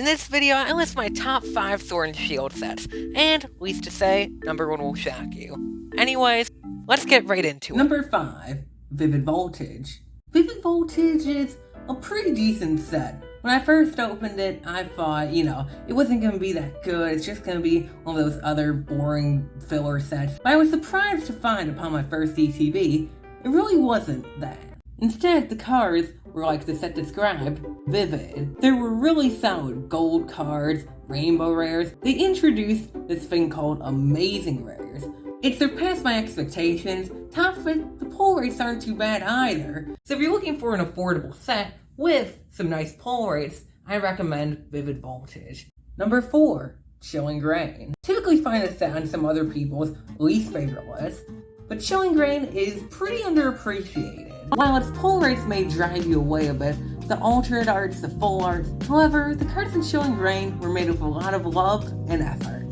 In this video, I list my top 5 Sword and Shield sets, and, least to say, number 1 will shock you. Anyways, let's get right into it. Number 5, Vivid Voltage. Vivid Voltage is a pretty decent set. When I first opened it, I thought, it wasn't going to be that good, it's just going to be one of those other boring filler sets. But I was surprised to find upon my first ETB, it really wasn't that. Instead, the cards were like the set described, vivid. There were really solid gold cards, rainbow rares. They introduced this thing called amazing rares. It surpassed my expectations. Top of it, the pull rates aren't too bad either. So if you're looking for an affordable set with some nice pull rates, I recommend Vivid Voltage. Number 4, Chilling Grain. Typically find this set on some other people's least favorite lists, but Chilling Grain is pretty underappreciated. While its pull rates may drive you away a bit, the alternate arts, the full arts, however, the cards in Chilling Grain were made with a lot of love and effort.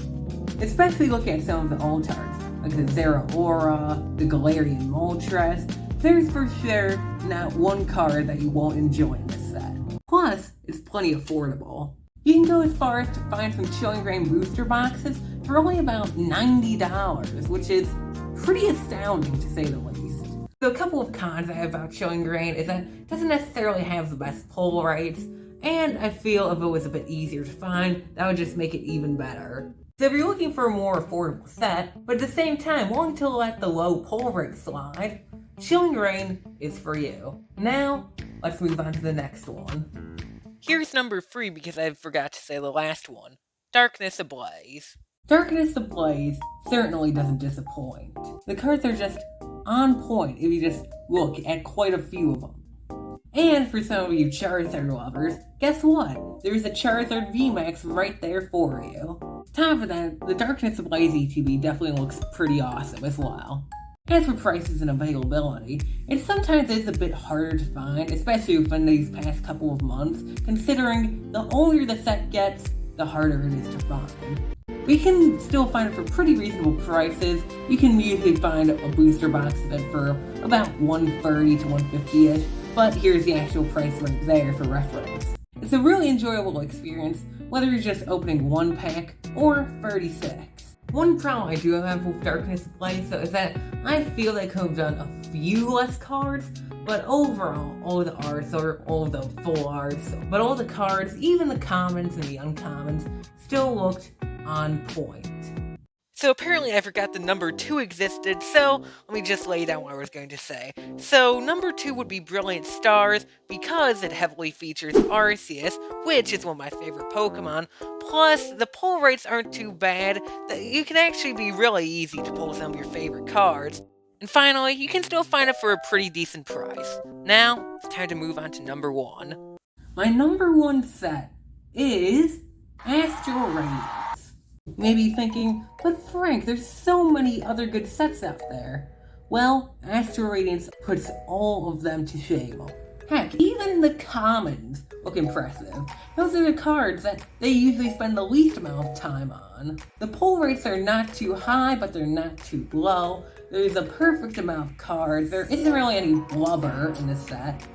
Especially looking at some of the alt arts, like the Zera Aura, the Galarian Moltres, there's for sure not one card that you won't enjoy in this set. Plus, it's plenty affordable. You can go as far as to find some Chilling Grain booster boxes for only about $90, which is pretty astounding to say the least. So a couple of cons I have about Chilling Grain is that it doesn't necessarily have the best pull rates, and I feel if it was a bit easier to find, that would just make it even better. So if you're looking for a more affordable set, but at the same time wanting to let the low pull rate slide, Chilling Grain is for you. Now, let's move on to the next one. Here's number 3 because I forgot to say the last one, Darkness Ablaze. Darkness Ablaze certainly doesn't disappoint. The cards are just on point if you just look at quite a few of them. And for some of you Charizard lovers, guess what? There's a Charizard VMAX right there for you. Top of that, the Darkness Ablaze ETB definitely looks pretty awesome as well. As for prices and availability, it sometimes is a bit harder to find, especially within these past couple of months, considering the older the set gets, the harder it is to find. We can still find it for pretty reasonable prices. You can usually find a booster box of it for about $130 to $150-ish, but here's the actual price right there for reference. It's a really enjoyable experience, whether you're just opening one pack or 36. One problem I do have with Darkness Ablaze though is that I feel they could have done a few less cards, but overall, all the arts, or all the full arts, but all the cards, even the commons and the uncommons, still looked on point. So apparently I forgot the number 2 existed, so let me just lay down what I was going to say. So number 2 would be Brilliant Stars, because it heavily features Arceus, which is one of my favorite Pokemon, plus the pull rates aren't too bad, you can actually be really easy to pull some of your favorite cards. And finally, you can still find it for a pretty decent price. Now, it's time to move on to number 1. My number 1 set is Astral Radiance. You may be thinking, but Frank, there's so many other good sets out there. Well, Astral Radiance puts all of them to shame. Heck, even the commons look impressive. Those are the cards that they usually spend the least amount of time on. The pull rates are not too high, but they're not too low. There's a perfect amount of cards. There isn't really any blubber in this set.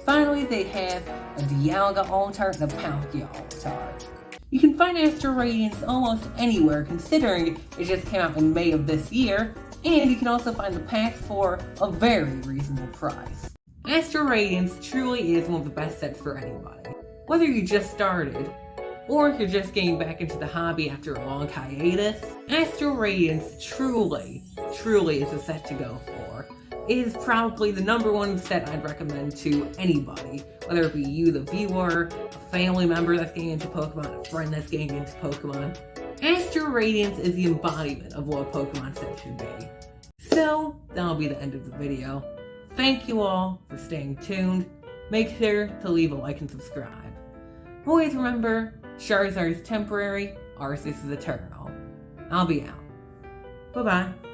Finally, they have a Dialga Alt-Art and a Palkia Alt-Art. You can find Astral Radiance almost anywhere, considering it just came out in May of this year, and you can also find the packs for a very reasonable price. Astral Radiance truly is one of the best sets for anybody. Whether you just started, or if you're just getting back into the hobby after a long hiatus, Astral Radiance truly is a set to go for. It is probably the number 1 set I'd recommend to anybody, whether it be you, the viewer, a family member that's getting into Pokemon, a friend that's getting into Pokemon. Astral Radiance is the embodiment of what a Pokemon set should be. So, that'll be the end of the video. Thank you all for staying tuned. Make sure to leave a like and subscribe. Always remember, Charizard is temporary, Arceus is eternal. I'll be out. Bye-bye.